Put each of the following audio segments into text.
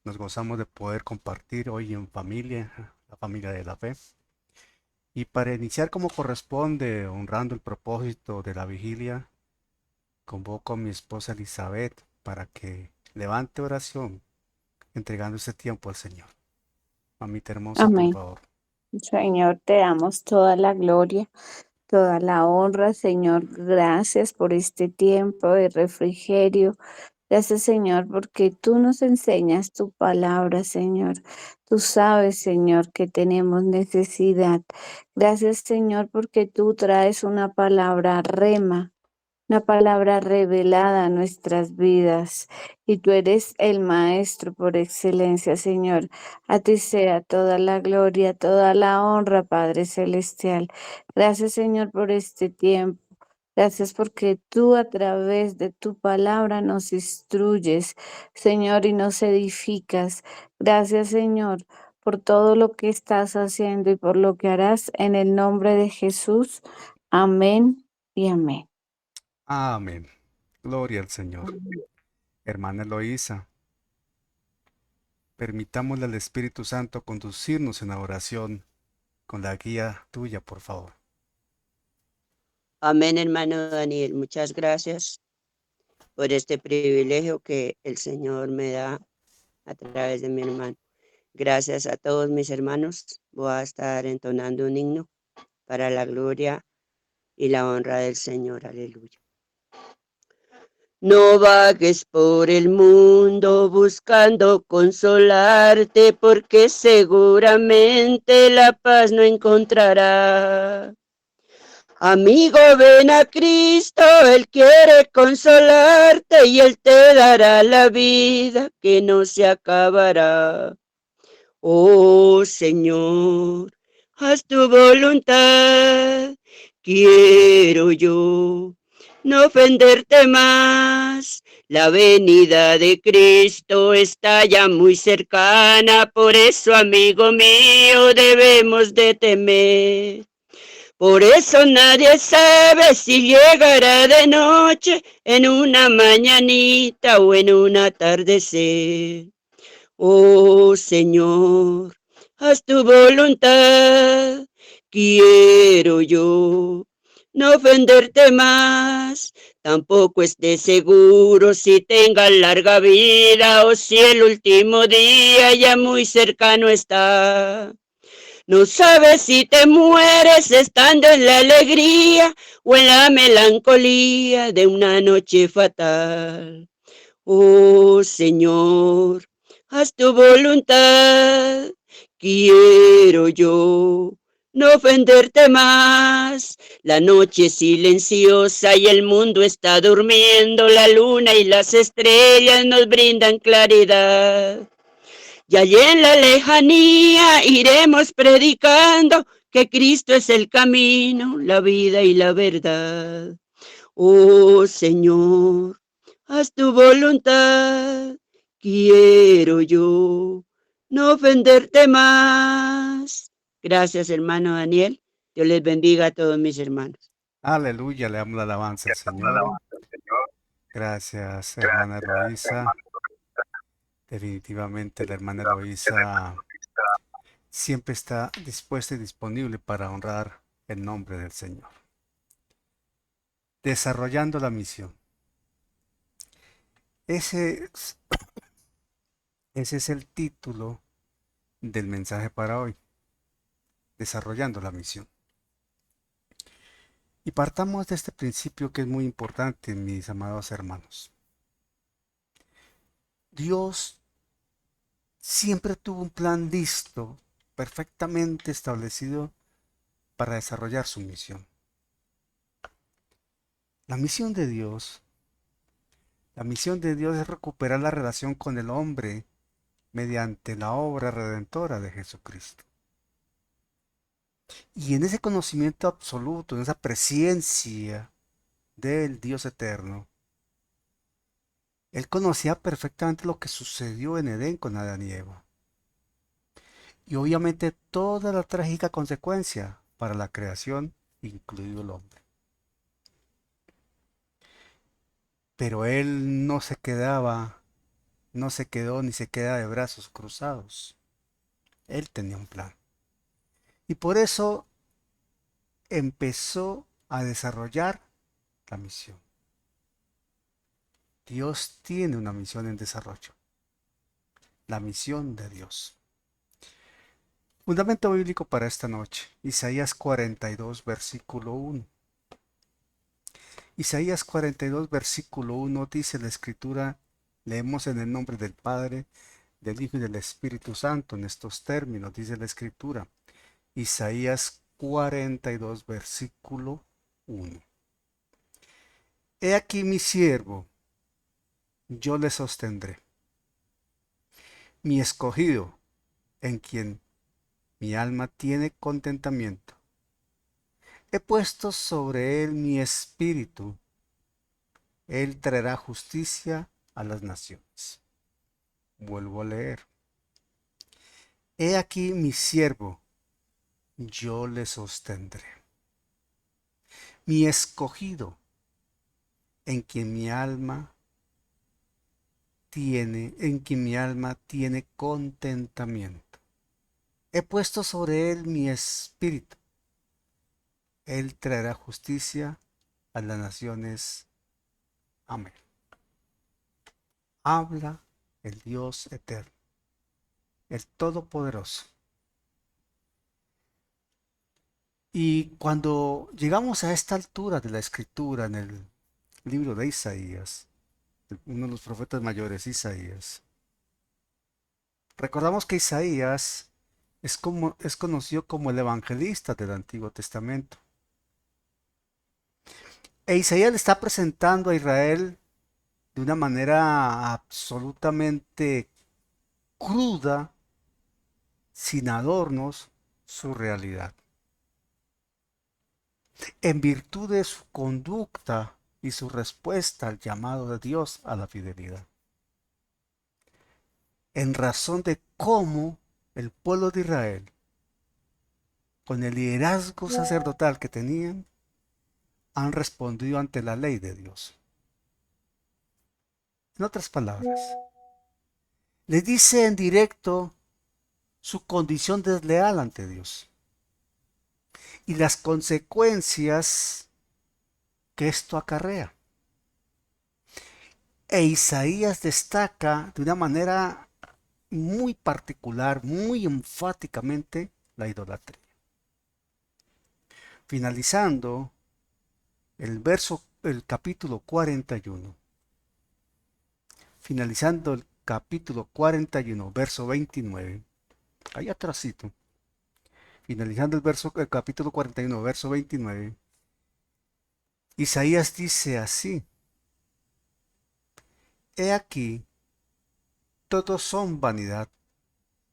Nos gozamos de poder compartir hoy en familia, la familia de la fe. Y para iniciar como corresponde, honrando el propósito de la vigilia, convoco a mi esposa Elizabeth para que levante oración entregando este tiempo al Señor. Mamita hermosa, por Amén. favor. Señor, te damos toda la gloria, toda la honra, Señor. Gracias por este tiempo de refrigerio. Gracias, Señor, porque tú nos enseñas tu palabra, Señor. Tú sabes, Señor, que tenemos necesidad. Gracias, Señor, porque tú traes una palabra rema, una palabra revelada a nuestras vidas. Y tú eres el Maestro por excelencia, Señor. A ti sea toda la gloria, toda la honra, Padre Celestial. Gracias, Señor, por este tiempo. Gracias porque tú a través de tu palabra nos instruyes, Señor, y nos edificas. Gracias, Señor, por todo lo que estás haciendo y por lo que harás en el nombre de Jesús. Amén y amén. Amén. Gloria al Señor. Hermana Eloísa, permitámosle al Espíritu Santo conducirnos en la oración con la guía tuya, por favor. Amén, hermano Daniel. Muchas gracias por este privilegio que el Señor me da a través de mi hermano. Gracias a todos mis hermanos. Voy a estar entonando un himno para la gloria y la honra del Señor. Aleluya. No vagues por el mundo buscando consolarte, porque seguramente la paz no encontrarás. Amigo, ven a Cristo, Él quiere consolarte y Él te dará la vida que no se acabará. Oh Señor, haz tu voluntad, quiero yo no ofenderte más. La venida de Cristo está ya muy cercana, por eso, amigo mío, debemos de temer. Por eso nadie sabe si llegará de noche, en una mañanita o en un atardecer. Oh Señor, haz tu voluntad, quiero yo no ofenderte más. Tampoco estés seguro si tengas larga vida o si el último día ya muy cercano está. No sabes si te mueres estando en la alegría o en la melancolía de una noche fatal. Oh Señor, haz tu voluntad, quiero yo no ofenderte más. La noche es silenciosa y el mundo está durmiendo, la luna y las estrellas nos brindan claridad. Y allí en la lejanía iremos predicando que Cristo es el camino, la vida y la verdad. Oh Señor, haz tu voluntad, quiero yo no ofenderte más. Gracias, hermano Daniel. Dios les bendiga a todos mis hermanos. Aleluya, le damos la alabanza al Señor. Gracias, hermana Eloísa. Definitivamente la hermana Eloísa siempre está dispuesta y disponible para honrar el nombre del Señor. Desarrollando la misión. Ese, ese es el título del mensaje para hoy. Desarrollando la misión. Y partamos de este principio que es muy importante, mis amados hermanos. Dios siempre tuvo un plan listo, perfectamente establecido para desarrollar su misión. La misión de Dios, la misión de Dios es recuperar la relación con el hombre mediante la obra redentora de Jesucristo. Y en ese conocimiento absoluto, en esa presencia del Dios eterno, Él conocía perfectamente lo que sucedió en Edén con Adán y Eva. Y obviamente toda la trágica consecuencia para la creación, incluido el hombre. Pero Él no se quedaba no se quedó ni se queda de brazos cruzados. Él tenía un plan. Y por eso empezó a desarrollar la misión. Dios tiene una misión en desarrollo. La misión de Dios. Fundamento bíblico para esta noche. Isaías 42, versículo 1. Isaías 42, versículo 1 dice la escritura, leemos en el nombre del Padre, del Hijo y del Espíritu Santo en estos términos, dice la escritura. Isaías 42, versículo 1. He aquí mi siervo, yo le sostendré. Mi escogido, en quien mi alma tiene contentamiento. He puesto sobre él mi espíritu. Él traerá justicia a las naciones. Vuelvo a leer. He aquí mi siervo, yo le sostendré. Mi escogido, en quien mi alma tiene contentamiento. He puesto sobre él mi espíritu. Él traerá justicia a las naciones. Amén. Habla el Dios eterno, el Todopoderoso. Y cuando llegamos a esta altura de la escritura en el libro de Isaías, uno de los profetas mayores, Isaías, recordamos que Isaías es conocido como el evangelista del Antiguo Testamento. E Isaías le está presentando a Israel de una manera absolutamente cruda, sin adornos, su realidad. En virtud de su conducta y su respuesta al llamado de Dios a la fidelidad. En razón de cómo el pueblo de Israel, con el liderazgo sacerdotal que tenían, han respondido ante la ley de Dios. En otras palabras, les dice en directo su condición desleal ante Dios y las consecuencias que esto acarrea. E Isaías destaca de una manera muy particular, muy enfáticamente, la idolatría. Finalizando el capítulo 41. Finalizando el capítulo 41, verso 29. Ahí atrásito. Finalizando el capítulo 41, verso 29. Isaías dice así: He aquí, todos son vanidad,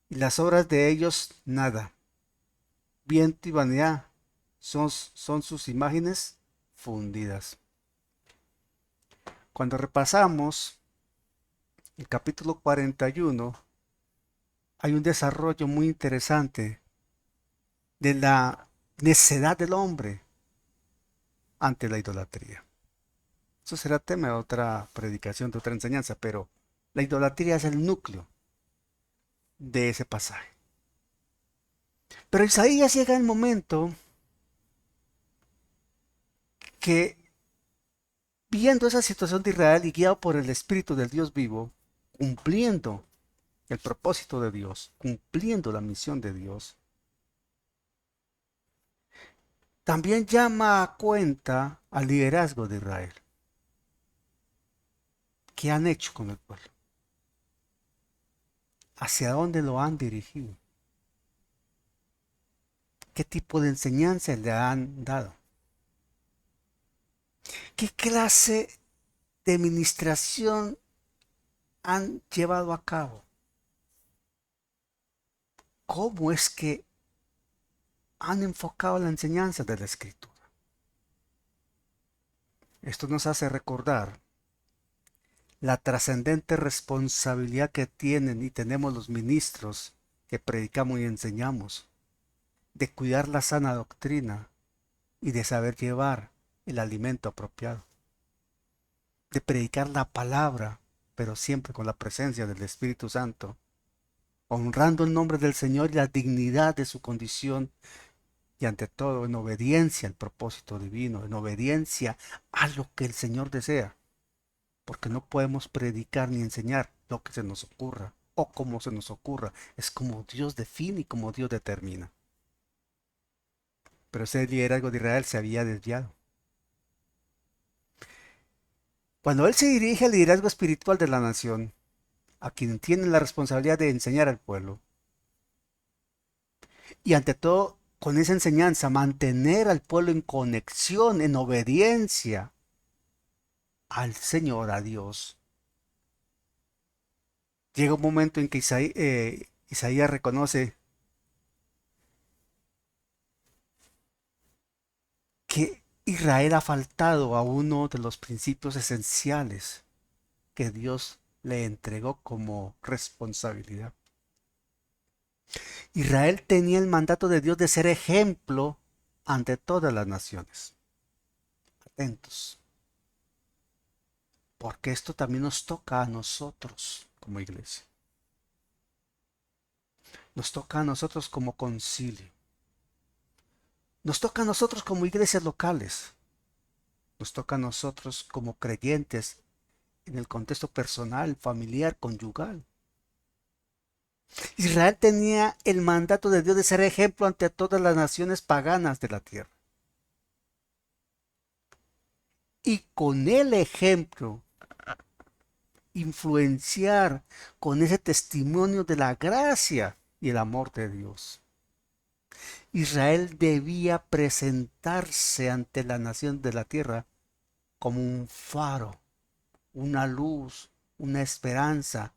y las obras de ellos nada. Viento y vanidad son sus imágenes fundidas. Cuando repasamos el capítulo 41, hay un desarrollo muy interesante de la necedad del hombre ante la idolatría. Eso será tema de otra predicación, de otra enseñanza, pero la idolatría es el núcleo de ese pasaje. Pero Isaías llega el momento que, viendo esa situación de Israel y guiado por el Espíritu del Dios vivo, cumpliendo el propósito de Dios, cumpliendo la misión de Dios, también llama a cuenta al liderazgo de Israel. ¿Qué han hecho con el pueblo? ¿Hacia dónde lo han dirigido? ¿Qué tipo de enseñanza le han dado? ¿Qué clase de administración han llevado a cabo? ¿Cómo es que han enfocado la enseñanza de la Escritura? Esto nos hace recordar la trascendente responsabilidad que tienen y tenemos los ministros que predicamos y enseñamos, de cuidar la sana doctrina y de saber llevar el alimento apropiado, de predicar la palabra pero siempre con la presencia del Espíritu Santo, honrando el nombre del Señor y la dignidad de su condición, y ante todo en obediencia al propósito divino, en obediencia a lo que el Señor desea, porque no podemos predicar ni enseñar lo que se nos ocurra o como se nos ocurra, es como Dios define y como Dios determina. Pero ese liderazgo de Israel se había desviado. Cuando él se dirige al liderazgo espiritual de la nación, a quien tiene la responsabilidad de enseñar al pueblo, y ante todo con esa enseñanza mantener al pueblo en conexión, en obediencia al Señor, a Dios, llega un momento en que Isaías reconoce que Israel ha faltado a uno de los principios esenciales que Dios le entregó como responsabilidad. Israel tenía el mandato de Dios de ser ejemplo ante todas las naciones. Atentos, porque esto también nos toca a nosotros como iglesia. Nos toca a nosotros como concilio. Nos toca a nosotros como iglesias locales. Nos toca a nosotros como creyentes en el contexto personal, familiar, conyugal. Israel tenía el mandato de Dios de ser ejemplo ante todas las naciones paganas de la tierra. Y con el ejemplo, influenciar con ese testimonio de la gracia y el amor de Dios. Israel debía presentarse ante la nación de la tierra como un faro, una luz, una esperanza,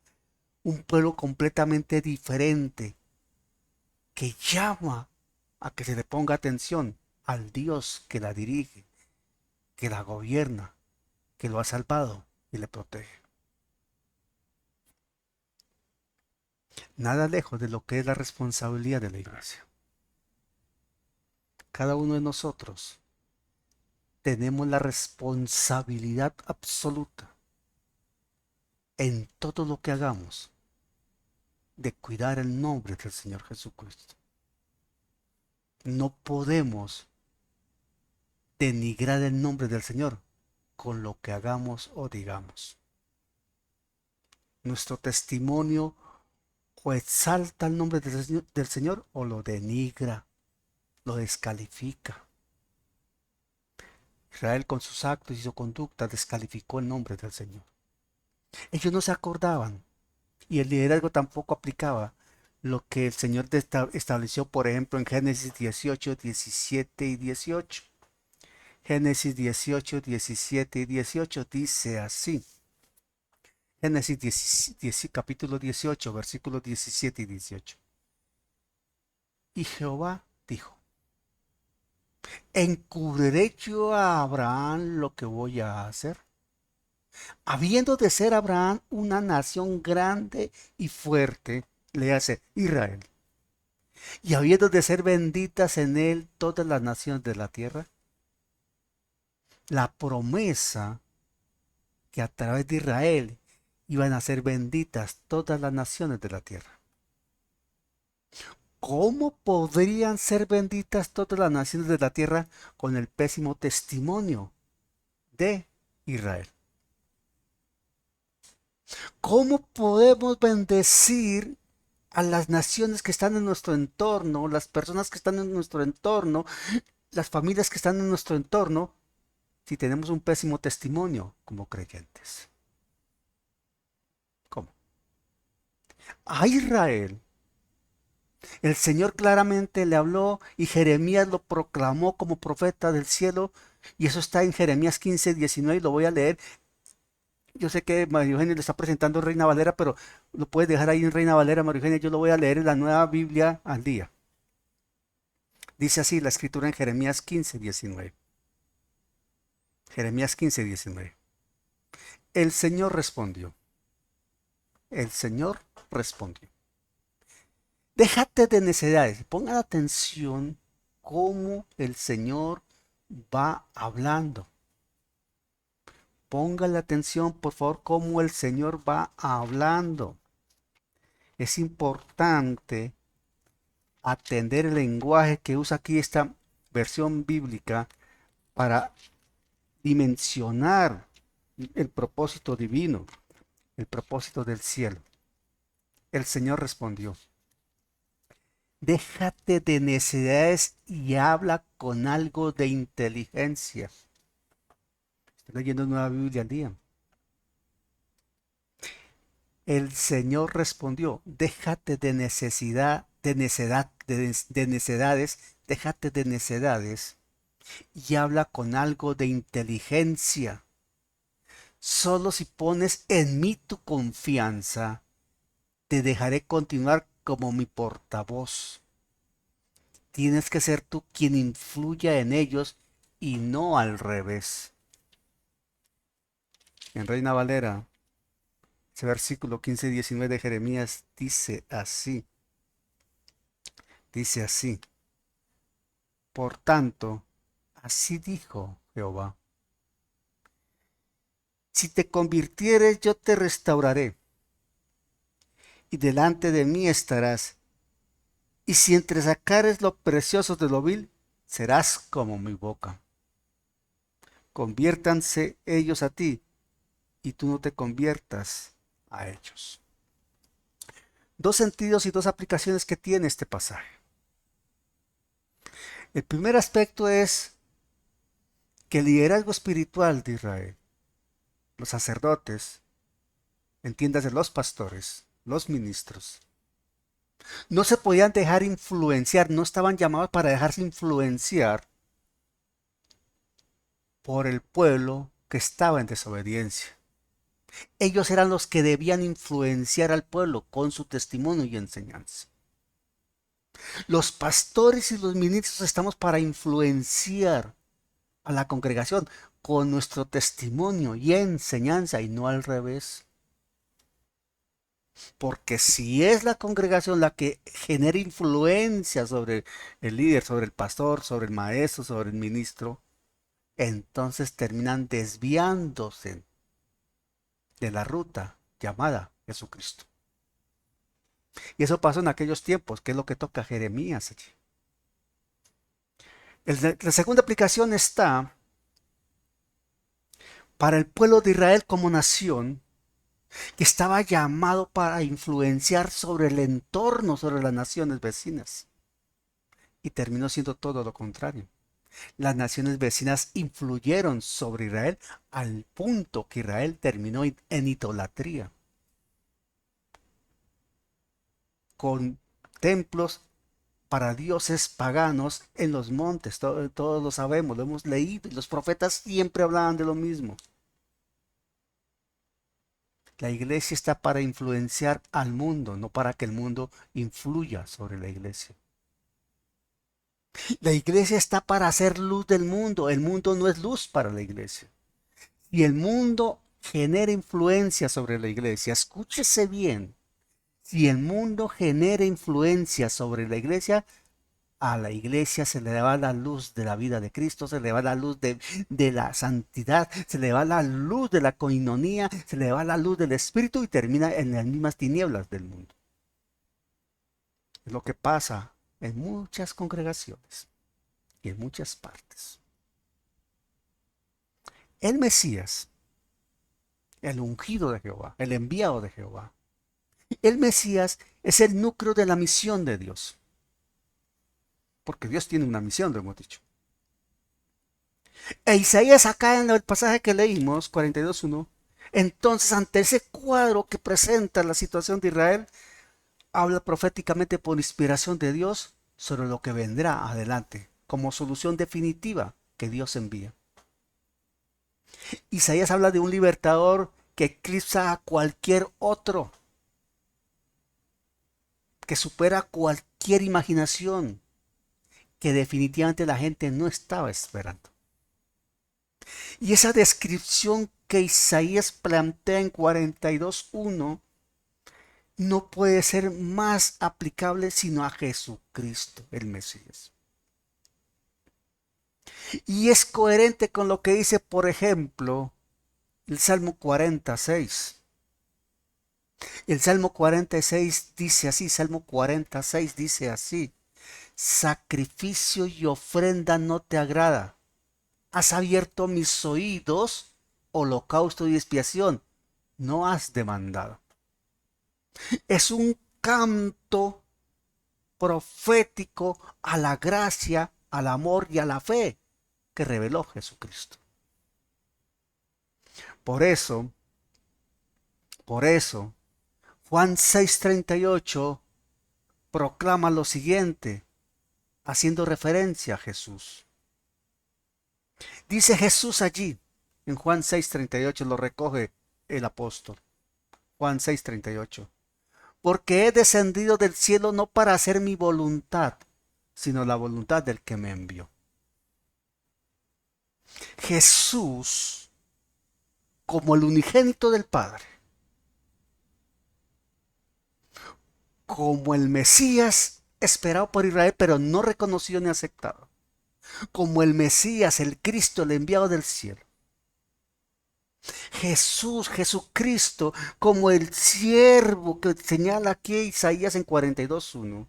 un pueblo completamente diferente que llama a que se le ponga atención al Dios que la dirige, que la gobierna, que lo ha salvado y le protege. Nada lejos de lo que es la responsabilidad de la iglesia. Cada uno de nosotros tenemos la responsabilidad absoluta en todo lo que hagamos de cuidar el nombre del Señor Jesucristo. No podemos denigrar el nombre del Señor con lo que hagamos o digamos. Nuestro testimonio o exalta el nombre del Señor o lo denigra, lo descalifica. Israel con sus actos y su conducta descalificó el nombre del Señor. Ellos no se acordaban y el liderazgo tampoco aplicaba lo que el Señor estableció, por ejemplo, en Génesis 18, 17 y 18. Génesis 18, 17 y 18 dice así. Génesis capítulo 18, versículos 17 y 18. Y Jehová dijo: ¿encubriré yo a Abraham lo que voy a hacer? Habiendo de ser Abraham una nación grande y fuerte, le hace Israel, y habiendo de ser benditas en él todas las naciones de la tierra. La promesa que a través de Israel iban a ser benditas todas las naciones de la tierra. ¿Cómo podrían ser benditas todas las naciones de la tierra con el pésimo testimonio de Israel? ¿Cómo podemos bendecir a las naciones que están en nuestro entorno, las personas que están en nuestro entorno, las familias que están en nuestro entorno, si tenemos un pésimo testimonio como creyentes? ¿Cómo? A Israel el Señor claramente le habló y Jeremías lo proclamó como profeta del cielo, y eso está en Jeremías 15, 19, y lo voy a leer. Yo sé que María Eugenia le está presentando en Reina Valera, pero lo puedes dejar ahí en Reina Valera, María Eugenia. Yo lo voy a leer en la Nueva Biblia al día. Dice así la escritura en Jeremías 15, 19. Jeremías 15, 19. El Señor respondió. El Señor respondió: déjate de necedades. Pongan atención cómo el Señor va hablando. Póngale atención, por favor, cómo el Señor va hablando. Es importante atender el lenguaje que usa aquí esta versión bíblica para dimensionar el propósito divino, el propósito del cielo. El Señor respondió: déjate de necedades y habla con algo de inteligencia. Estoy leyendo Nueva Biblia al día. El Señor respondió: déjate de necedades, déjate de necedades y habla con algo de inteligencia. Solo si pones en mí tu confianza, te dejaré continuar como mi portavoz. Tienes que ser tú quien influya en ellos y no al revés. En Reina Valera, ese versículo 15 y 19 de Jeremías dice así. Dice así: por tanto, así dijo Jehová: si te convirtieres, yo te restauraré, y delante de mí estarás. Y si entresacares lo precioso de lo vil, serás como mi boca. Conviértanse ellos a ti, y tú no te conviertas a ellos. Dos sentidos y dos aplicaciones que tiene este pasaje. El primer aspecto es que el liderazgo espiritual de Israel, los sacerdotes, entiéndase los pastores, los ministros, no se podían dejar influenciar, no estaban llamados para dejarse influenciar por el pueblo que estaba en desobediencia. Ellos eran los que debían influenciar al pueblo con su testimonio y enseñanza. Los pastores y los ministros estamos para influenciar a la congregación con nuestro testimonio y enseñanza, y no al revés. Porque si es la congregación la que genera influencia sobre el líder, sobre el pastor, sobre el maestro, sobre el ministro, entonces terminan desviándose de la ruta llamada Jesucristo. Y eso pasó en aquellos tiempos, que es lo que toca Jeremías allí. La segunda aplicación está para el pueblo de Israel como nación, que estaba llamado para influenciar sobre el entorno, sobre las naciones vecinas. Y terminó siendo todo lo contrario. Las naciones vecinas influyeron sobre Israel al punto que Israel terminó en idolatría, con templos para dioses paganos en los montes. Todos lo sabemos, lo hemos leído, y los profetas siempre hablaban de lo mismo. La iglesia está para influenciar al mundo, no para que el mundo influya sobre la iglesia. La iglesia está para hacer luz del mundo. El mundo no es luz para la iglesia. Y el mundo genera influencia sobre la iglesia. Escúchese bien. Si el mundo genera influencia sobre la iglesia, a la iglesia se le va la luz de la vida de Cristo, se le va la luz de la santidad, se le va la luz de la coinonía, se le va la luz del Espíritu y termina en las mismas tinieblas del mundo. Es lo que pasa en muchas congregaciones y en muchas partes. El Mesías, el ungido de Jehová, el enviado de Jehová, el Mesías es el núcleo de la misión de Dios. Porque Dios tiene una misión, lo hemos dicho. E Isaías acá en el pasaje que leímos, 42:1, entonces ante ese cuadro que presenta la situación de Israel, habla proféticamente por inspiración de Dios sobre lo que vendrá adelante, como solución definitiva que Dios envía. Isaías habla de un libertador que eclipsa a cualquier otro, que supera cualquier imaginación, que definitivamente la gente no estaba esperando. Y esa descripción que Isaías plantea en 42:1 no puede ser más aplicable sino a Jesucristo, el Mesías. Y es coherente con lo que dice, por ejemplo, el Salmo 46. El Salmo 46 dice así, Salmo 46 dice así: sacrificio y ofrenda no te agrada. Has abierto mis oídos, holocausto y expiación no has demandado. Es un canto profético a la gracia, al amor y a la fe que reveló Jesucristo. Por eso, Juan 6:38 proclama lo siguiente, haciendo referencia a Jesús. Dice Jesús allí, en Juan 6:38 lo recoge el apóstol. Juan 6:38. Porque he descendido del cielo no para hacer mi voluntad, sino la voluntad del que me envió. Jesús, como el unigénito del Padre, como el Mesías esperado por Israel, pero no reconocido ni aceptado, como el Mesías, el Cristo, el enviado del cielo. Jesús, Jesucristo, como el siervo que señala aquí Isaías en 42:1,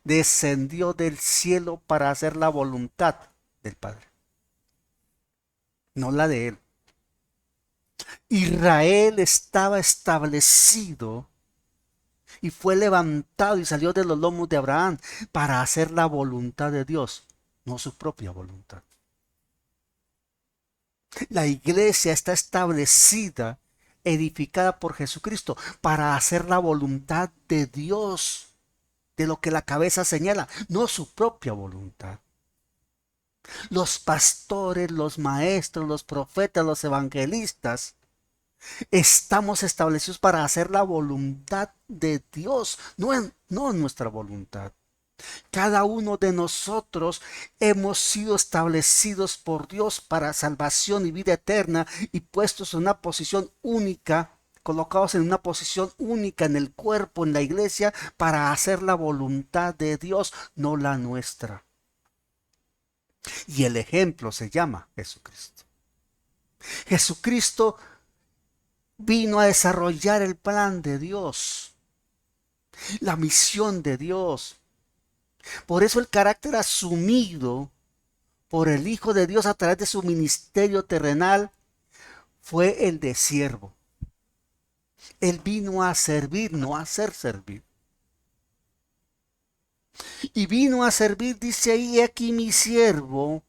descendió del cielo para hacer la voluntad del Padre, no la de él. Israel estaba establecido y fue levantado y salió de los lomos de Abraham para hacer la voluntad de Dios, no su propia voluntad. La iglesia está establecida, edificada por Jesucristo, para hacer la voluntad de Dios, de lo que la cabeza señala, no su propia voluntad. Los pastores, los maestros, los profetas, los evangelistas, estamos establecidos para hacer la voluntad de Dios, no nuestra voluntad. Cada uno de nosotros hemos sido establecidos por Dios para salvación y vida eterna y puestos en una posición única, colocados en una posición única en el cuerpo, en la iglesia, para hacer la voluntad de Dios, no la nuestra. Y el ejemplo se llama Jesucristo. Jesucristo vino a desarrollar el plan de Dios, la misión de Dios. Por eso el carácter asumido por el Hijo de Dios a través de su ministerio terrenal fue el de siervo. Él vino a servir, no a ser servido. Y vino a servir, dice ahí, aquí mi siervo,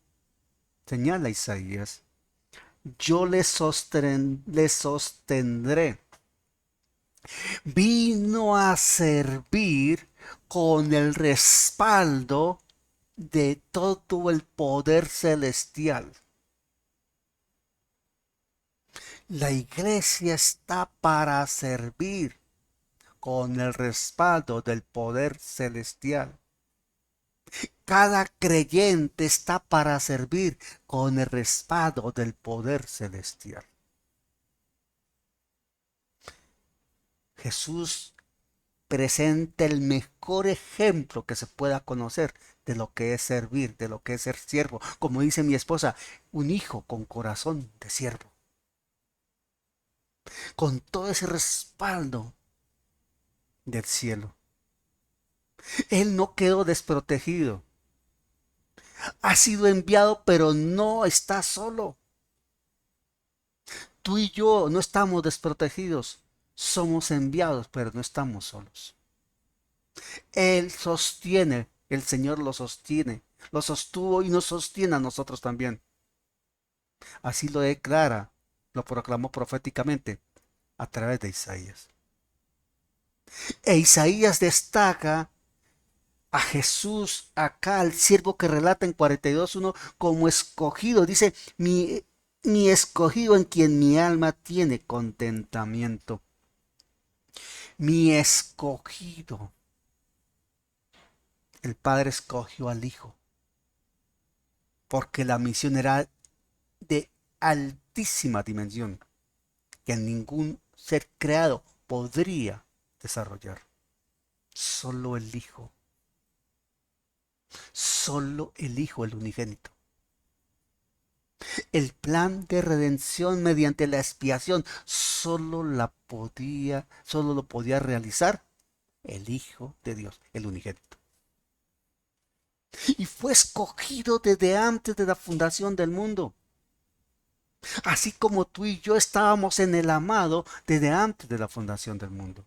señala Isaías, yo le sostendré. Vino a servir con el respaldo de todo el poder celestial. La iglesia está para servir con el respaldo del poder celestial. Cada creyente está para servir con el respaldo del poder celestial. Jesús presenta el mejor ejemplo que se pueda conocer de lo que es servir, de lo que es ser siervo. Como dice mi esposa, un hijo con corazón de siervo. Con todo ese respaldo del cielo. Él no quedó desprotegido. Ha sido enviado, pero no está solo. Tú y yo no estamos desprotegidos. Somos enviados, pero no estamos solos. Él sostiene, el Señor lo sostiene, lo sostuvo y nos sostiene a nosotros también. Así lo declara, lo proclamó proféticamente a través de Isaías. E Isaías destaca a Jesús acá, al siervo que relata en 42:1 como escogido. Dice, mi escogido en quien mi alma tiene contentamiento. Mi escogido. El Padre escogió al Hijo porque la misión era de altísima dimensión que ningún ser creado podría desarrollar. Solo el Hijo. Solo el Hijo, el unigénito. El plan de redención mediante la expiación solo lo podía realizar el Hijo de Dios, el unigénito. Y fue escogido desde antes de la fundación del mundo. Así como tú y yo estábamos en el amado desde antes de la fundación del mundo.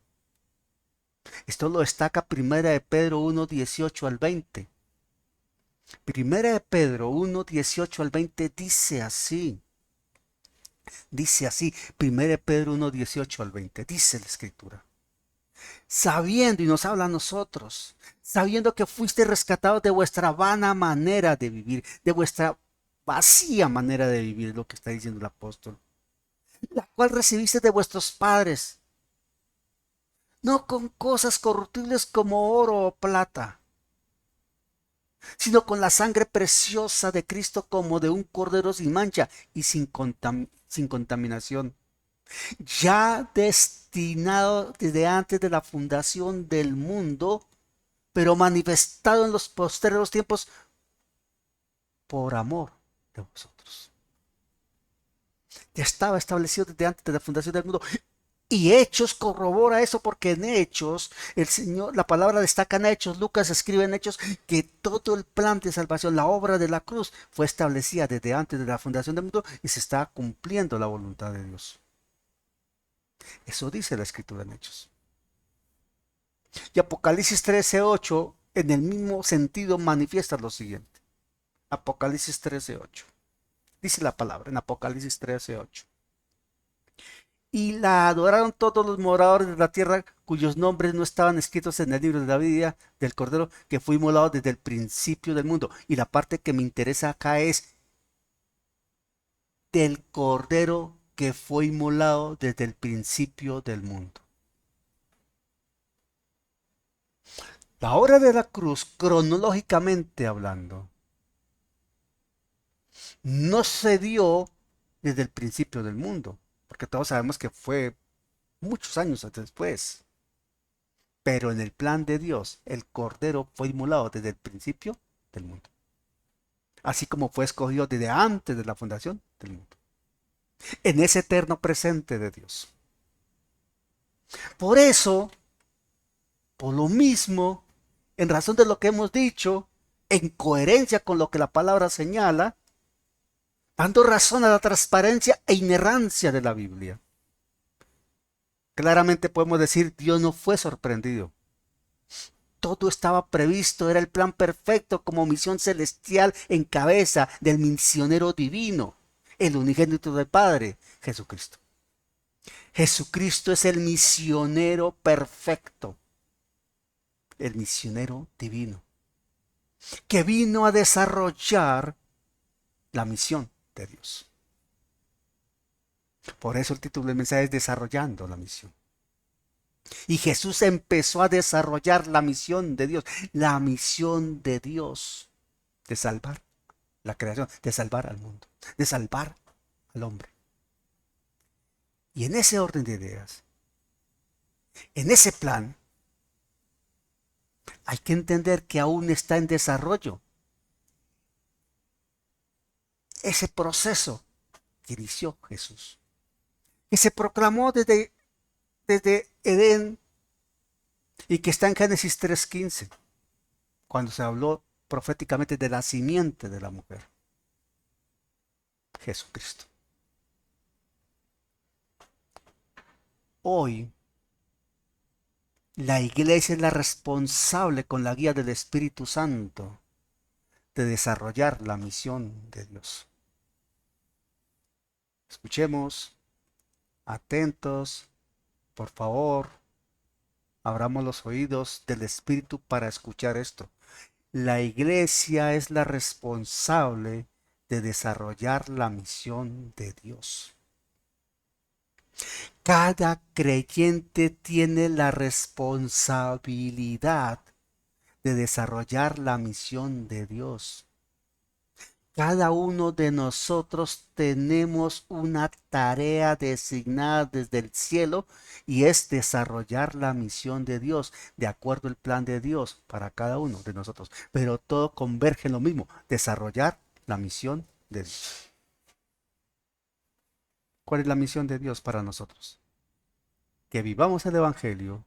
Esto lo destaca Primera de Pedro 1:18 al 20. Primera de Pedro 1:18 al 20 dice así, Primera de Pedro 1:18 al 20, dice la Escritura. Sabiendo, y nos habla a nosotros, sabiendo que fuiste rescatados de vuestra vana manera de vivir, de vuestra vacía manera de vivir, lo que está diciendo el apóstol, la cual recibiste de vuestros padres, no con cosas corruptibles como oro o plata, sino con la sangre preciosa de Cristo como de un cordero sin mancha y sin contaminación, ya destinado desde antes de la fundación del mundo, pero manifestado en los postreros tiempos por amor de vosotros. Ya estaba establecido desde antes de la fundación del mundo. Y Hechos corrobora eso, porque en Hechos, el Señor, la palabra destaca en Hechos, Lucas escribe en Hechos que todo el plan de salvación, la obra de la cruz, fue establecida desde antes de la fundación del mundo y se está cumpliendo la voluntad de Dios. Eso dice la Escritura en Hechos. Y Apocalipsis 13:8, en el mismo sentido, manifiesta lo siguiente. Apocalipsis 13:8. Dice la palabra en Apocalipsis 13:8. Y la adoraron todos los moradores de la tierra cuyos nombres no estaban escritos en el libro de la vida del Cordero que fue inmolado desde el principio del mundo. Y la parte que me interesa acá es del Cordero que fue inmolado desde el principio del mundo. La obra de la cruz, cronológicamente hablando, no se dio desde el principio del mundo, porque todos sabemos que fue muchos años después. Pero en el plan de Dios, el Cordero fue inmolado desde el principio del mundo. Así como fue escogido desde antes de la fundación del mundo. En ese eterno presente de Dios. Por eso, por lo mismo, en razón de lo que hemos dicho, en coherencia con lo que la palabra señala, dando razón a la transparencia e inerrancia de la Biblia. Claramente podemos decir, Dios no fue sorprendido. Todo estaba previsto, era el plan perfecto como misión celestial en cabeza del misionero divino, el unigénito del Padre, Jesucristo. Jesucristo es el misionero perfecto, el misionero divino, que vino a desarrollar la misión de Dios. Por eso el título del mensaje es Desarrollando la misión. Y Jesús empezó a desarrollar la misión de Dios de salvar la creación, de salvar al mundo, de salvar al hombre. Y en ese orden de ideas, en ese plan, hay que entender que aún está en desarrollo ese proceso que inició Jesús, que se proclamó desde Edén y que está en Génesis 3:15, cuando se habló proféticamente de la simiente de la mujer, Jesucristo. Hoy, la iglesia es la responsable con la guía del Espíritu Santo de desarrollar la misión de Dios. Escuchemos, atentos, por favor, abramos los oídos del Espíritu para escuchar esto. La iglesia es la responsable de desarrollar la misión de Dios. Cada creyente tiene la responsabilidad de desarrollar la misión de Dios. Cada uno de nosotros tenemos una tarea designada desde el cielo y es desarrollar la misión de Dios de acuerdo al plan de Dios para cada uno de nosotros. Pero todo converge en lo mismo, desarrollar la misión de Dios. ¿Cuál es la misión de Dios para nosotros? Que vivamos el Evangelio,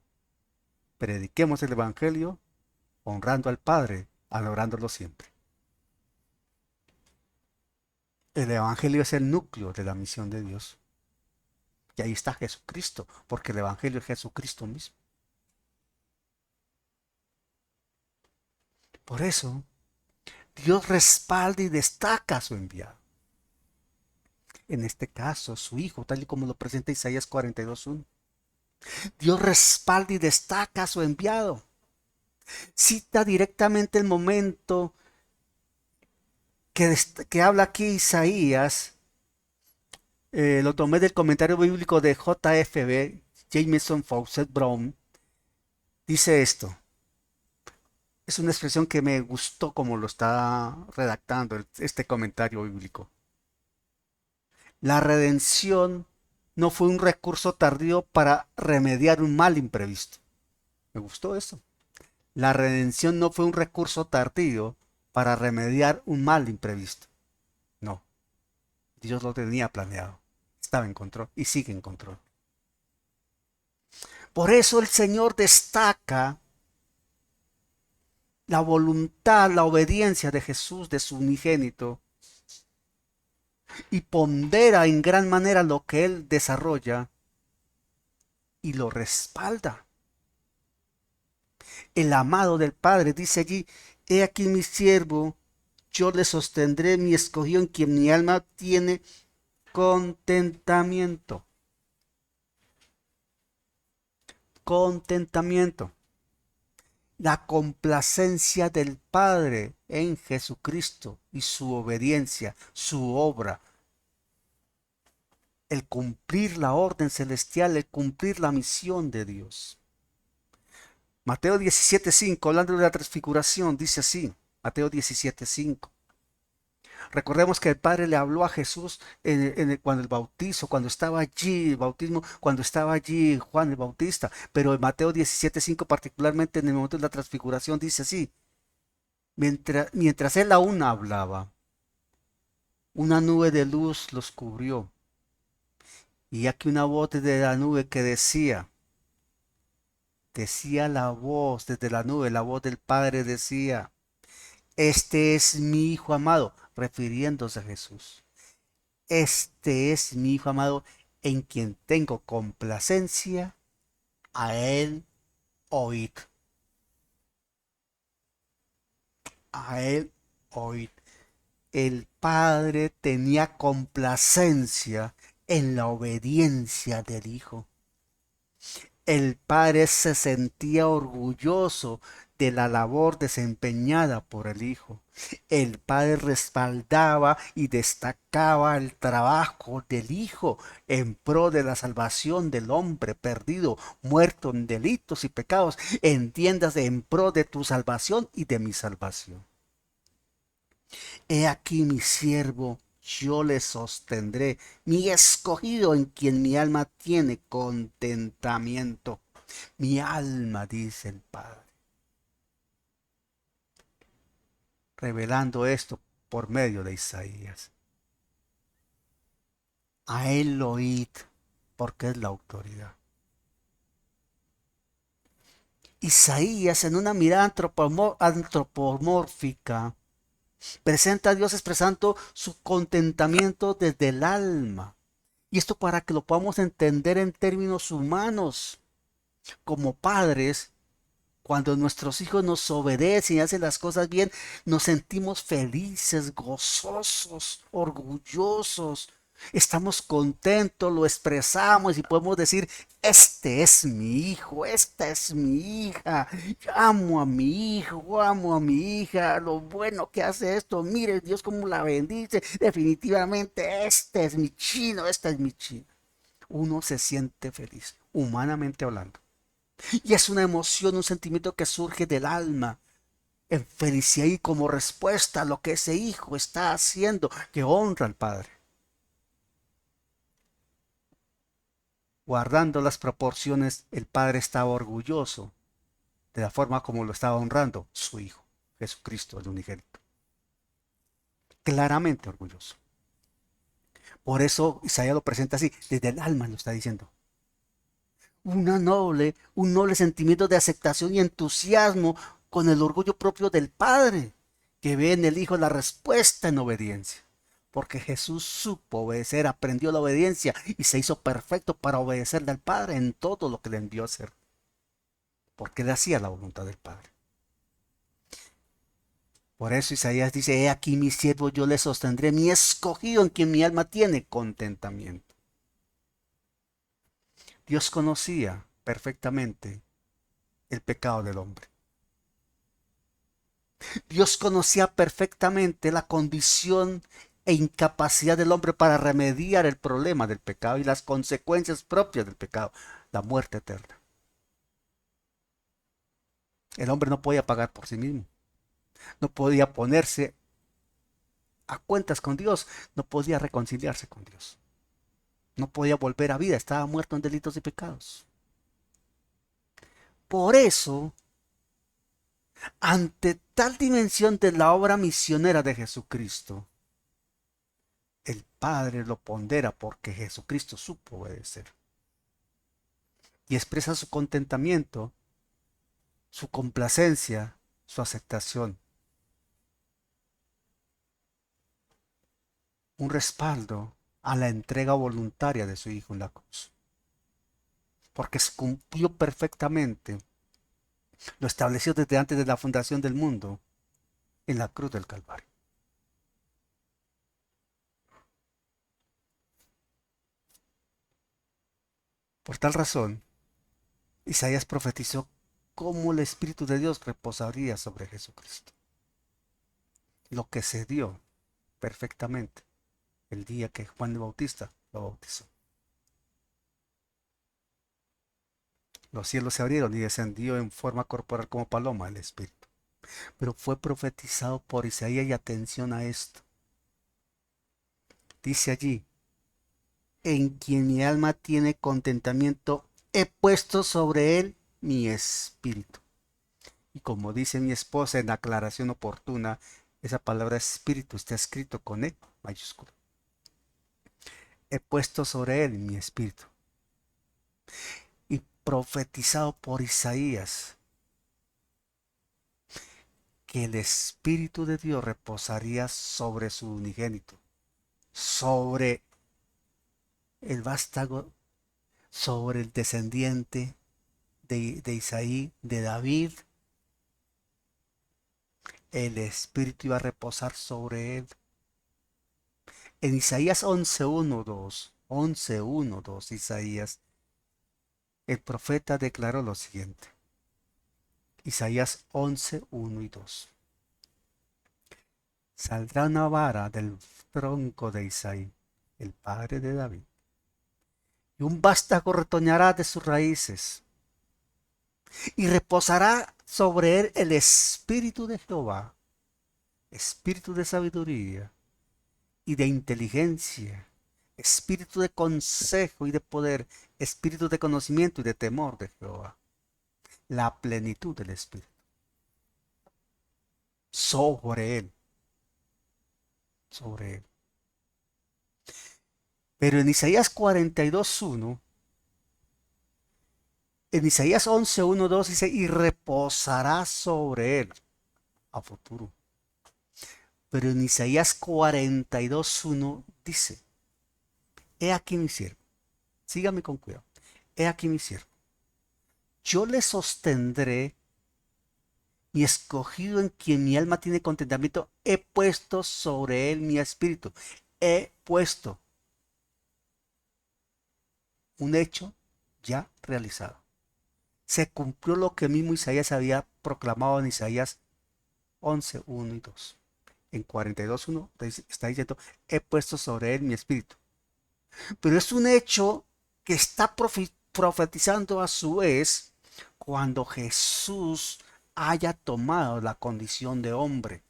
prediquemos el Evangelio, honrando al Padre, adorándolo siempre. El Evangelio es el núcleo de la misión de Dios. Y ahí está Jesucristo, porque el Evangelio es Jesucristo mismo. Por eso, Dios respalda y destaca a su enviado. En este caso, su Hijo, tal y como lo presenta Isaías 42:1. Dios respalda y destaca a su enviado. Cita directamente el momento que habla aquí Isaías. Lo tomé del comentario bíblico de JFB, Jameson Fawcett Brown. Dice esto. Es una expresión que me gustó como lo está redactando este comentario bíblico. La redención no fue un recurso tardío para remediar un mal imprevisto. Me gustó eso. La redención no fue un recurso tardío para remediar un mal imprevisto. No, Dios lo tenía planeado. Estaba en control y sigue en control. Por eso el Señor destaca la voluntad, la obediencia de Jesús, de su unigénito, y pondera en gran manera lo que Él desarrolla y lo respalda. El amado del Padre dice allí: he aquí mi siervo, yo le sostendré, mi escogido en quien mi alma tiene contentamiento. Contentamiento. La complacencia del Padre en Jesucristo y su obediencia, su obra, el cumplir la orden celestial, el cumplir la misión de Dios. Mateo 17:5, hablando de la transfiguración, dice así, Mateo 17:5. Recordemos que el Padre le habló a Jesús cuando el bautizo, cuando estaba allí, el bautismo, cuando estaba allí Juan el Bautista. Pero en Mateo 17:5, particularmente en el momento de la transfiguración, dice así: mientras él aún hablaba, una nube de luz los cubrió. Y aquí una voz desde la nube que decía la voz desde la nube, la voz del Padre decía: este es mi Hijo amado, refiriéndose a Jesús. Este es mi Hijo amado en quien tengo complacencia, a Él oíd. A Él oíd. El Padre tenía complacencia en la obediencia del Hijo. El Padre se sentía orgulloso de la labor desempeñada por el Hijo. El Padre respaldaba y destacaba el trabajo del Hijo en pro de la salvación del hombre perdido, muerto en delitos y pecados. Entiéndase, en pro de tu salvación y de mi salvación. He aquí mi siervo, yo le sostendré, mi escogido en quien mi alma tiene contentamiento. Mi alma, dice el Padre, revelando esto por medio de Isaías. A él lo oíd, porque es la autoridad. Isaías, en una mirada antropomórfica, presenta a Dios expresando su contentamiento desde el alma. Y esto para que lo podamos entender en términos humanos. Como padres, cuando nuestros hijos nos obedecen y hacen las cosas bien, nos sentimos felices, gozosos, orgullosos. Estamos contentos, lo expresamos y podemos decir: este es mi hijo, esta es mi hija, yo amo a mi hijo, amo a mi hija, lo bueno que hace esto, mire Dios cómo la bendice, definitivamente este es mi chino, esta es mi china. Uno se siente feliz, humanamente hablando. Y es una emoción, un sentimiento que surge del alma, en felicidad y como respuesta a lo que ese hijo está haciendo, que honra al Padre. Guardando las proporciones, el Padre estaba orgulloso de la forma como lo estaba honrando su Hijo, Jesucristo, el unigénito. Claramente orgulloso. Por eso Isaías lo presenta así, desde el alma lo está diciendo. Un noble sentimiento de aceptación y entusiasmo con el orgullo propio del Padre, que ve en el Hijo la respuesta en obediencia. Porque Jesús supo obedecer, aprendió la obediencia y se hizo perfecto para obedecerle al Padre en todo lo que le envió a hacer. Porque él hacía la voluntad del Padre. Por eso Isaías dice, he aquí mi siervo, yo le sostendré, mi escogido en quien mi alma tiene contentamiento. Dios conocía perfectamente el pecado del hombre. Dios conocía perfectamente la condición e incapacidad del hombre para remediar el problema del pecado y las consecuencias propias del pecado, la muerte eterna. El hombre no podía pagar por sí mismo, no podía ponerse a cuentas con Dios, no podía reconciliarse con Dios, no podía volver a vida, estaba muerto en delitos y pecados. Por eso, ante tal dimensión de la obra misionera de Jesucristo, el Padre lo pondera porque Jesucristo supo obedecer. Y expresa su contentamiento, su complacencia, su aceptación. Un respaldo a la entrega voluntaria de su Hijo en la cruz. Porque se cumplió perfectamente lo establecido desde antes de la fundación del mundo en la cruz del Calvario. Por tal razón, Isaías profetizó cómo el Espíritu de Dios reposaría sobre Jesucristo. Lo que se dio perfectamente el día que Juan el Bautista lo bautizó. Los cielos se abrieron y descendió en forma corporal como paloma el Espíritu. Pero fue profetizado por Isaías y atención a esto. Dice allí, en quien mi alma tiene contentamiento, he puesto sobre él mi espíritu. Y como dice mi esposa en aclaración oportuna, esa palabra espíritu está escrito con E mayúscula. He puesto sobre él mi espíritu. Y profetizado por Isaías, que el Espíritu de Dios reposaría sobre su unigénito, sobre el vástago, sobre el descendiente de Isaí, de David. El Espíritu iba a reposar sobre él. En Isaías 11:1-2, Isaías, el profeta declaró lo siguiente. Isaías 11:1-2. Saldrá una vara del tronco de Isaí, el padre de David, y un vástago retoñará de sus raíces, y reposará sobre él el espíritu de Jehová, espíritu de sabiduría y de inteligencia, espíritu de consejo y de poder, espíritu de conocimiento y de temor de Jehová. La plenitud del espíritu sobre él, sobre él. Pero en Isaías 42:1, en Isaías 11:1-2 dice, y reposará sobre él a futuro. Pero en Isaías 42:1 dice, he aquí mi siervo, sígame con cuidado, he aquí mi siervo, yo le sostendré, mi escogido en quien mi alma tiene contentamiento, he puesto sobre él mi espíritu, he puesto un hecho ya realizado. Se cumplió lo que mismo Isaías había proclamado en Isaías 11:1-2. En 42:1 está diciendo, he puesto sobre él mi espíritu. Pero es un hecho que está profetizando a su vez cuando Jesús haya tomado la condición de hombre.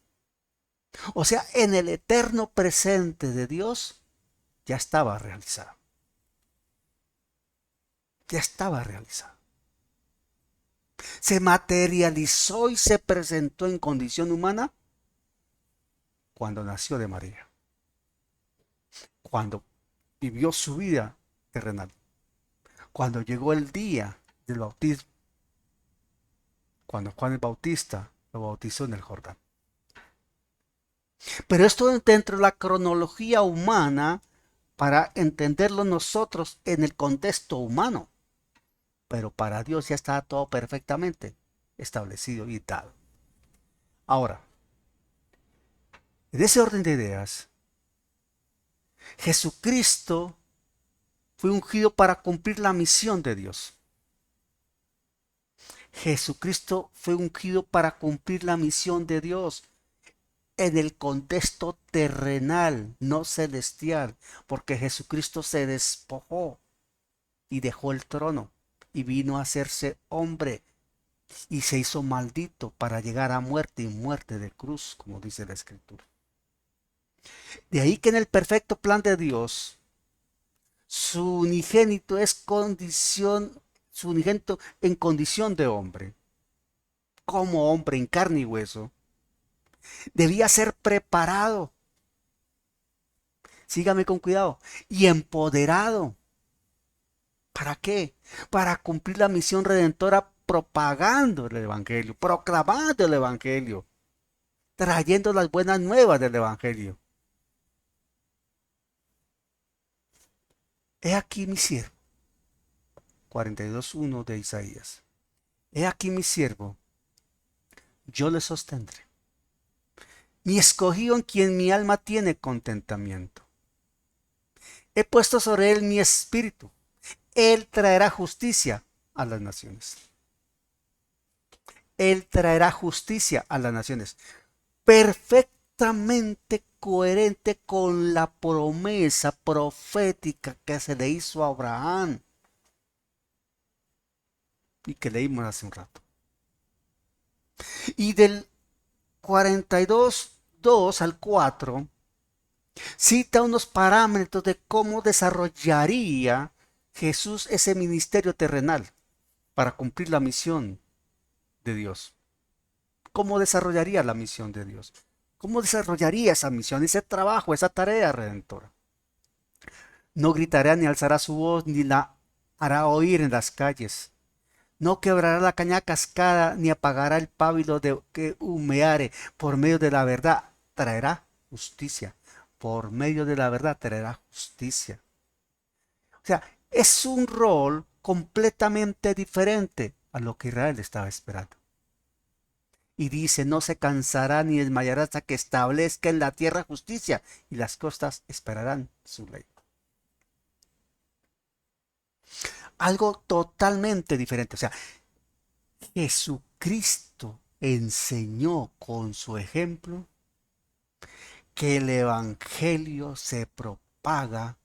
O sea, en el eterno presente de Dios ya estaba realizado. Ya estaba realizado. Se materializó y se presentó en condición humana cuando nació de María. cuando vivió su vida terrenal. Cuando llegó el día del bautismo, cuando Juan el Bautista lo bautizó en el Jordán. Pero esto dentro de la cronología humana para entenderlo nosotros en el contexto humano. Pero para Dios ya está todo perfectamente establecido y dado. Ahora, en ese orden de ideas, Jesucristo fue ungido para cumplir la misión de Dios. Jesucristo fue ungido para cumplir la misión de Dios en el contexto terrenal, no celestial, porque Jesucristo se despojó y dejó el trono y vino a hacerse hombre y se hizo maldito para llegar a muerte y muerte de cruz, como dice la Escritura. De ahí que en el perfecto plan de Dios, su unigénito en condición de hombre, como hombre en carne y hueso, debía ser preparado, sígame con cuidado, y empoderado. ¿Para qué? Para cumplir la misión redentora propagando el Evangelio, proclamando el Evangelio, trayendo las buenas nuevas del Evangelio. He aquí mi siervo, 42:1 de Isaías. He aquí mi siervo, yo le sostendré. Mi escogido en quien mi alma tiene contentamiento. He puesto sobre él mi espíritu. Él traerá justicia a las naciones. Él traerá justicia a las naciones. Perfectamente coherente con la promesa profética que se le hizo a Abraham y que leímos hace un rato. Y del 42:2 al 4 cita unos parámetros de cómo desarrollaría Jesús ese ministerio terrenal para cumplir la misión de Dios. ¿Cómo desarrollaría la misión de Dios? ¿Cómo desarrollaría esa misión, ese trabajo, esa tarea redentora? No gritará ni alzará su voz, ni la hará oír en las calles. No quebrará la caña cascada, ni apagará el pábilo de que humeare. Por medio de la verdad traerá justicia. Por medio de la verdad traerá justicia. O sea, es un rol completamente diferente a lo que Israel estaba esperando. Y dice, no se cansará ni desmayará hasta que establezca en la tierra justicia, y las costas esperarán su ley. Algo totalmente diferente. O sea, Jesucristo enseñó con su ejemplo que el evangelio se propaga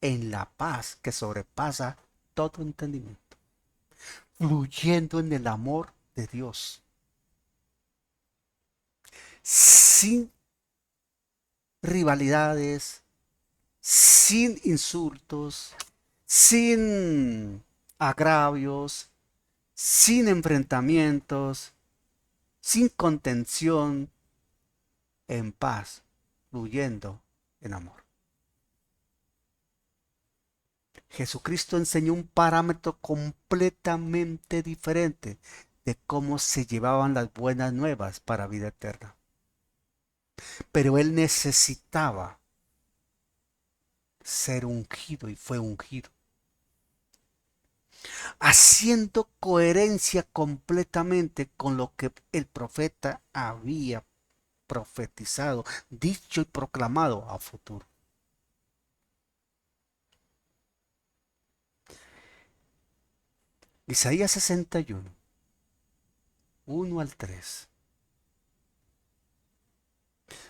en la paz que sobrepasa todo entendimiento, fluyendo en el amor de Dios, sin rivalidades, sin insultos, sin agravios, sin enfrentamientos, sin contención, en paz, fluyendo en amor. Jesucristo enseñó un parámetro completamente diferente de cómo se llevaban las buenas nuevas para vida eterna. Pero él necesitaba ser ungido y fue ungido, haciendo coherencia completamente con lo que el profeta había profetizado, dicho y proclamado a futuro. Isaías 61, 1 al 3,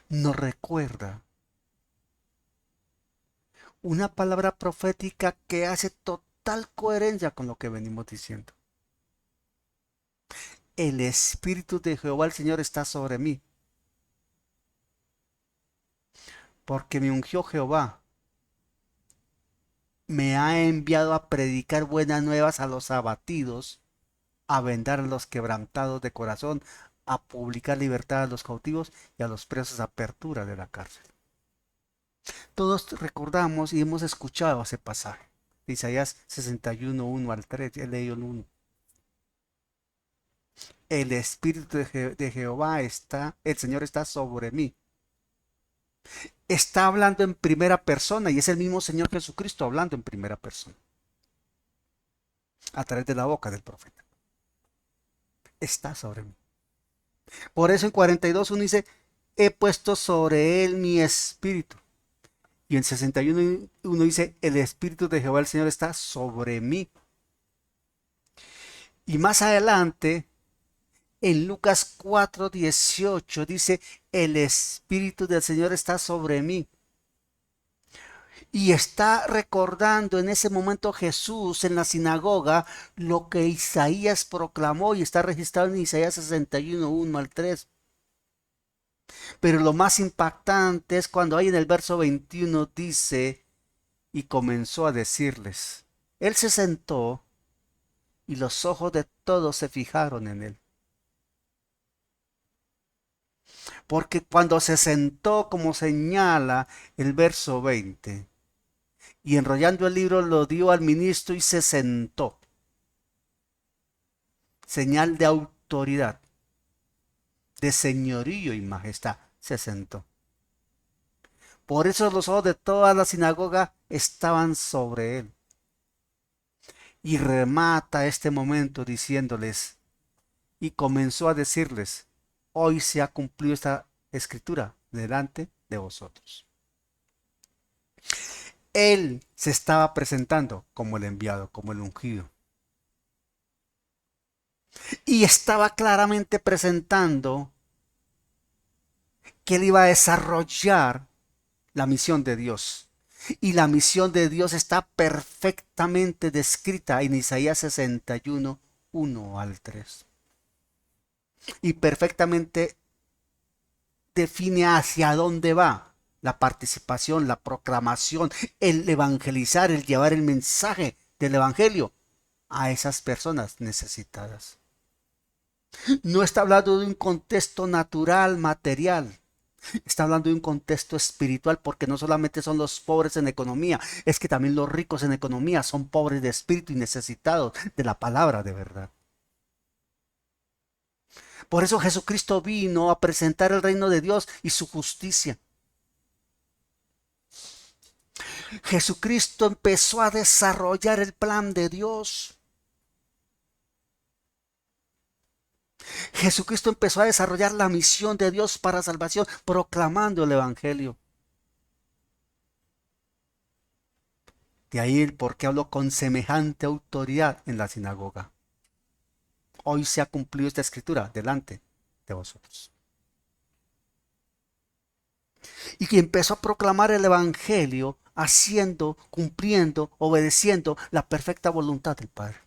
nos recuerda una palabra profética que hace total coherencia con lo que venimos diciendo. El Espíritu de Jehová el Señor está sobre mí, porque me ungió Jehová. Me ha enviado a predicar buenas nuevas a los abatidos, a vendar a los quebrantados de corazón, a publicar libertad a los cautivos y a los presos apertura de la cárcel. Todos recordamos y hemos escuchado ese pasaje. De Isaías 61, 1 al 3. He leído el 1. El Espíritu de Jehová está, el Señor está sobre mí. Está hablando en primera persona y es el mismo Señor Jesucristo hablando en primera persona. A través de la boca del profeta. Está sobre mí. Por eso en 42 uno dice, he puesto sobre él mi espíritu. Y en 61 uno dice, el Espíritu de Jehová el Señor está sobre mí. Y más adelante, en Lucas 4:18 dice, el Espíritu del Señor está sobre mí. Y está recordando en ese momento Jesús en la sinagoga lo que Isaías proclamó y está registrado en Isaías 61, 1 al 3. Pero lo más impactante es cuando ahí en el verso 21 dice, y comenzó a decirles, él se sentó y los ojos de todos se fijaron en él. Porque cuando se sentó, como señala el verso 20, y enrollando el libro lo dio al ministro y se sentó. Señal de autoridad, de señorío y majestad, se sentó. Por eso los ojos de toda la sinagoga estaban sobre él. Y remata este momento diciéndoles, y comenzó a decirles, hoy se ha cumplido esta escritura delante de vosotros. Él se estaba presentando como el enviado, como el ungido. Y estaba claramente presentando que él iba a desarrollar la misión de Dios. Y la misión de Dios está perfectamente descrita en Isaías 61, 1 al 3. Y perfectamente define hacia dónde va la participación, la proclamación, el evangelizar, el llevar el mensaje del evangelio a esas personas necesitadas. No está hablando de un contexto natural, material. Está hablando de un contexto espiritual porque no solamente son los pobres en economía, es que también los ricos en economía son pobres de espíritu y necesitados de la palabra de verdad. Por eso Jesucristo vino a presentar el reino de Dios y su justicia. Jesucristo empezó a desarrollar el plan de Dios. Jesucristo empezó a desarrollar la misión de Dios para salvación, proclamando el Evangelio. De ahí el por qué habló con semejante autoridad en la sinagoga. Hoy se ha cumplido esta escritura delante de vosotros. Y que empezó a proclamar el Evangelio haciendo, cumpliendo, obedeciendo la perfecta voluntad del Padre.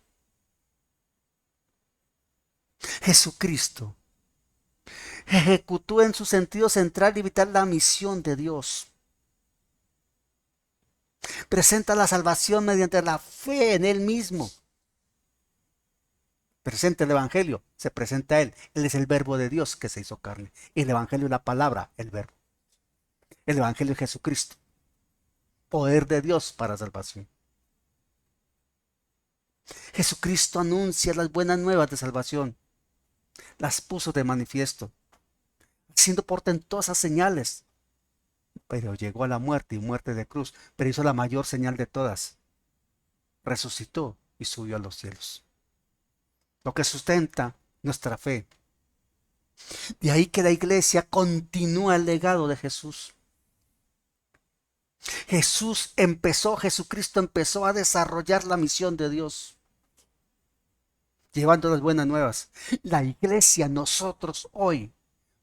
Jesucristo ejecutó en su sentido central y vital la misión de Dios. Presenta la salvación mediante la fe en Él mismo. Presenta el Evangelio, se presenta a Él. Él es el verbo de Dios que se hizo carne. Y el Evangelio es la palabra, el verbo. El Evangelio es Jesucristo. Poder de Dios para salvación. Jesucristo anuncia las buenas nuevas de salvación. Las puso de manifiesto, haciendo portentosas señales. Pero llegó a la muerte y muerte de cruz, pero hizo la mayor señal de todas. Resucitó y subió a los cielos. Lo que sustenta nuestra fe. De ahí que la iglesia continúa el legado de Jesús. Jesucristo empezó a desarrollar la misión de Dios, llevando las buenas nuevas. La iglesia, nosotros hoy,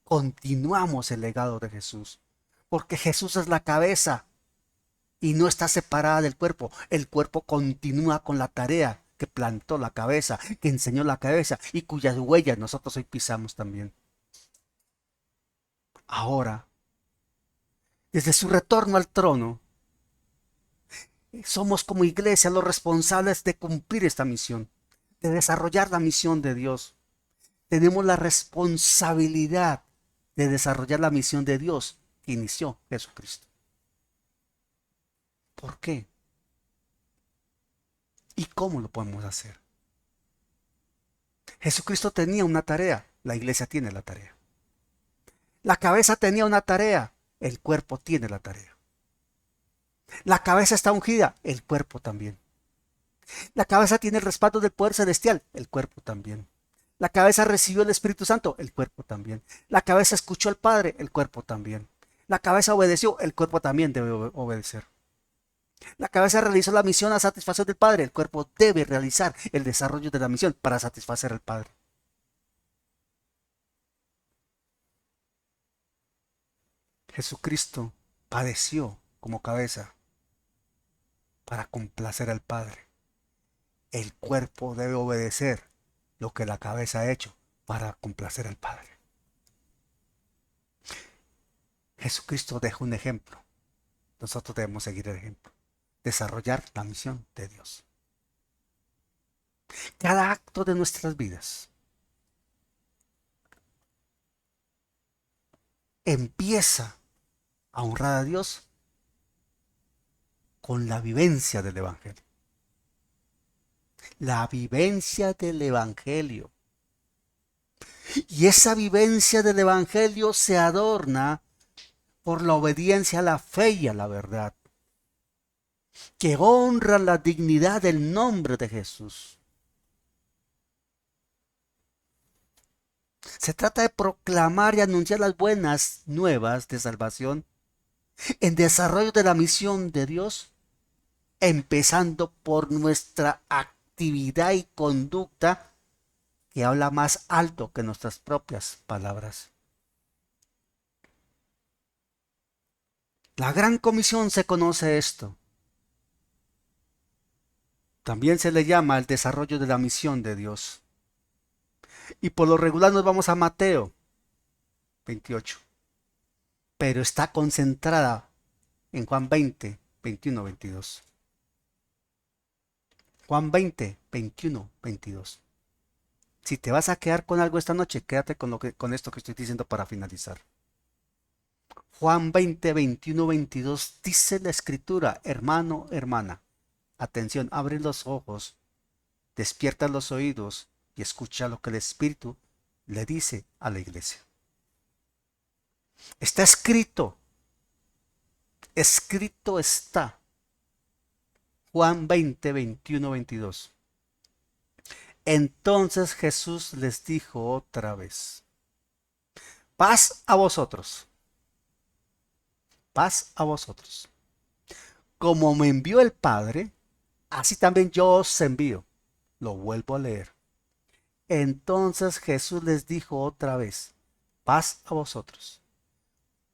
continuamos el legado de Jesús, porque Jesús es la cabeza y no está separada del cuerpo. El cuerpo continúa con la tarea que plantó la cabeza, que enseñó la cabeza y cuyas huellas nosotros hoy pisamos también. Ahora, desde su retorno al trono, somos como iglesia los responsables de cumplir esta misión, de desarrollar la misión de Dios. Tenemos la responsabilidad de desarrollar la misión de Dios que inició Jesucristo. ¿Por qué? ¿Y cómo lo podemos hacer? Jesucristo tenía una tarea, la iglesia tiene la tarea. La cabeza tenía una tarea, el cuerpo tiene la tarea. La cabeza está ungida, el cuerpo también. La cabeza tiene el respaldo del poder celestial, el cuerpo también. La cabeza recibió el Espíritu Santo, el cuerpo también. La cabeza escuchó al Padre, el cuerpo también. La cabeza obedeció, el cuerpo también debe obedecer. La cabeza realizó la misión a satisfacción del Padre, el cuerpo debe realizar el desarrollo de la misión para satisfacer al Padre. Jesucristo padeció como cabeza para complacer al Padre. El cuerpo debe obedecer lo que la cabeza ha hecho para complacer al Padre. Jesucristo dejó un ejemplo. Nosotros debemos seguir el ejemplo. Desarrollar la misión de Dios. Cada acto de nuestras vidas empieza a honrar a Dios con la vivencia del Evangelio. La vivencia del Evangelio. Y esa vivencia del Evangelio se adorna por la obediencia a la fe y a la verdad, que honra la dignidad del nombre de Jesús. Se trata de proclamar y anunciar las buenas nuevas de salvación en desarrollo de la misión de Dios, empezando por nuestra actividad y conducta que habla más alto que nuestras propias palabras. La gran comisión se conoce esto. También se le llama el desarrollo de la misión de Dios. Y por lo regular nos vamos a Mateo 28. Pero está concentrada en Juan 20, 21, 22. Juan 20, 21, 22. Si te vas a quedar con algo esta noche, quédate con esto que estoy diciendo para finalizar. Juan 20, 21, 22 dice la escritura, hermano, hermana. Atención, abre los ojos, despierta los oídos y escucha lo que el Espíritu le dice a la iglesia. Está escrito está. Juan 20, 21, 22. Entonces Jesús les dijo otra vez, paz a vosotros, paz a vosotros. Como me envió el Padre, así también yo os envío. Lo vuelvo a leer. Entonces Jesús les dijo otra vez, paz a vosotros.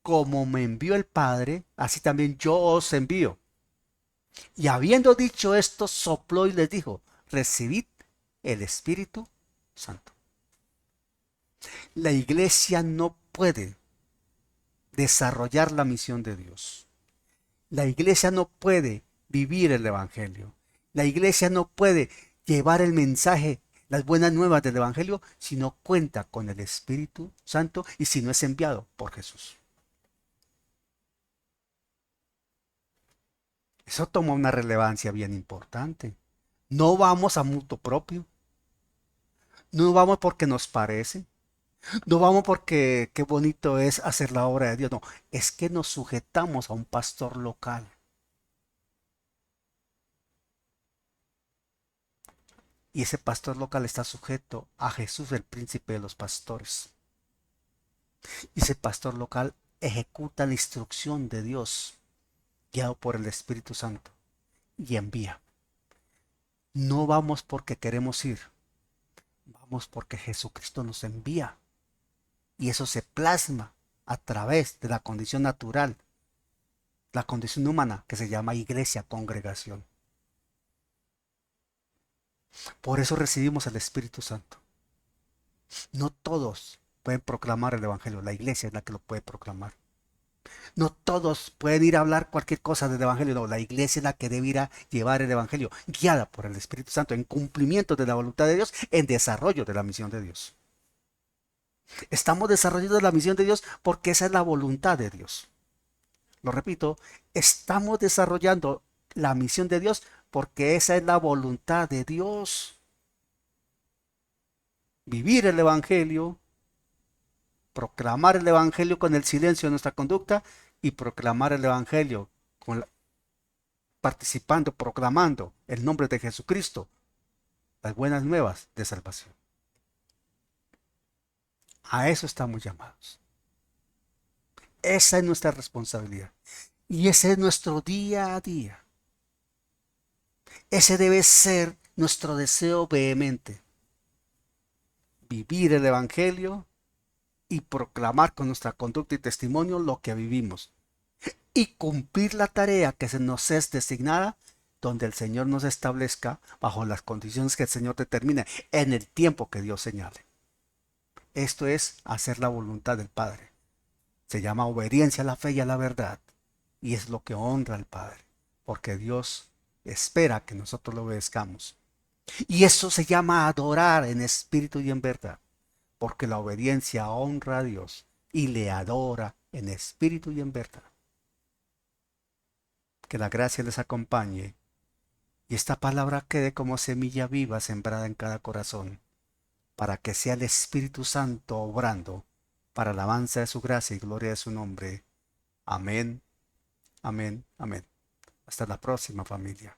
Como me envió el Padre, así también yo os envío. Y habiendo dicho esto, sopló y les dijo, recibid el Espíritu Santo. La iglesia no puede desarrollar la misión de Dios. La iglesia no puede vivir el Evangelio. La iglesia no puede llevar el mensaje, las buenas nuevas del Evangelio, si no cuenta con el Espíritu Santo y si no es enviado por Jesús. Eso toma una relevancia bien importante. No vamos a mutuo propio. No vamos porque nos parece. No vamos porque qué bonito es hacer la obra de Dios. No, es que nos sujetamos a un pastor local. Y ese pastor local está sujeto a Jesús, el príncipe de los pastores. Y ese pastor local ejecuta la instrucción de Dios, guiado por el Espíritu Santo, y envía. No vamos porque queremos ir. Vamos porque Jesucristo nos envía. Y eso se plasma a través de la condición natural, la condición humana que se llama iglesia, congregación. Por eso recibimos el Espíritu Santo. No todos pueden proclamar el Evangelio, la iglesia es la que lo puede proclamar. No todos pueden ir a hablar cualquier cosa del Evangelio, no, la iglesia es la que debe ir a llevar el Evangelio, guiada por el Espíritu Santo, en cumplimiento de la voluntad de Dios, en desarrollo de la misión de Dios. Estamos desarrollando la misión de Dios porque esa es la voluntad de Dios. Lo repito, estamos desarrollando la misión de Dios, porque esa es la voluntad de Dios. Vivir el Evangelio, proclamar el Evangelio con el silencio de nuestra conducta y proclamar el Evangelio participando, proclamando el nombre de Jesucristo, las buenas nuevas de salvación. A eso estamos llamados. Esa es nuestra responsabilidad. Y ese es nuestro día a día. Ese debe ser nuestro deseo vehemente. Vivir el Evangelio y proclamar con nuestra conducta y testimonio lo que vivimos. Y cumplir la tarea que se nos es designada, donde el Señor nos establezca bajo las condiciones que el Señor determine en el tiempo que Dios señale. Esto es hacer la voluntad del Padre. Se llama obediencia a la fe y a la verdad. Y es lo que honra al Padre, porque Dios espera que nosotros lo obedezcamos. Y eso se llama adorar en espíritu y en verdad, porque la obediencia honra a Dios y le adora en espíritu y en verdad. Que la gracia les acompañe y esta palabra quede como semilla viva sembrada en cada corazón, para que sea el Espíritu Santo obrando para alabanza de su gracia y gloria de su nombre. Amén, amén, amén. Hasta la próxima, familia.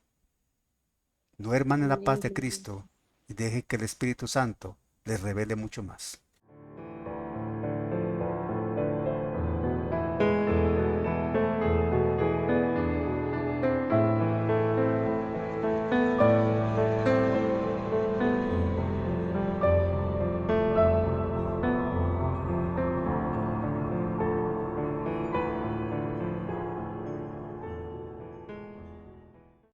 Duerman en la paz de Amén. Cristo y dejen que el Espíritu Santo les revele mucho más.